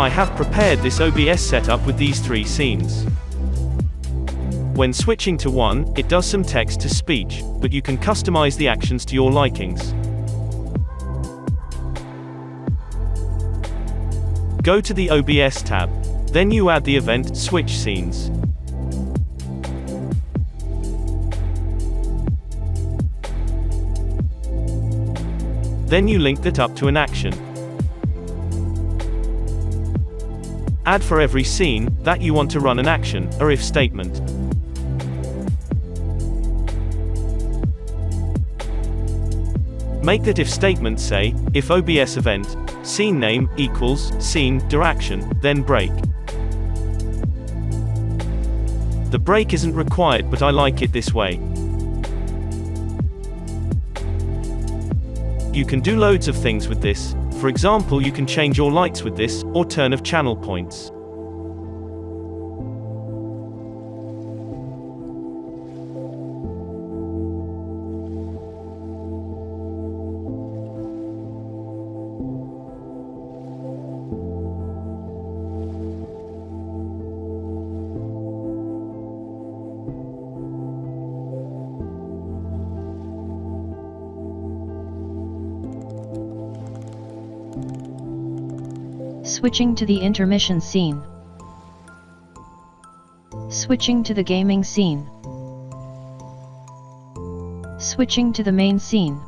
I have prepared this OBS setup with these 3 scenes. When switching to one, it does some text to speech, but you can customize the actions to your likings. Go to the OBS tab. Then you add the event switch scenes. Then you link that up to an action. Add for every scene that you want to run an action, or if statement. Make that if statement say, if OBS event, scene name equals scene action, then break. The break isn't required, but I like it this way. You can do loads of things with this. For example, you can change your lights with this, or turn of channel points. Switching to the intermission scene. Switching to the gaming scene. Switching to the main scene.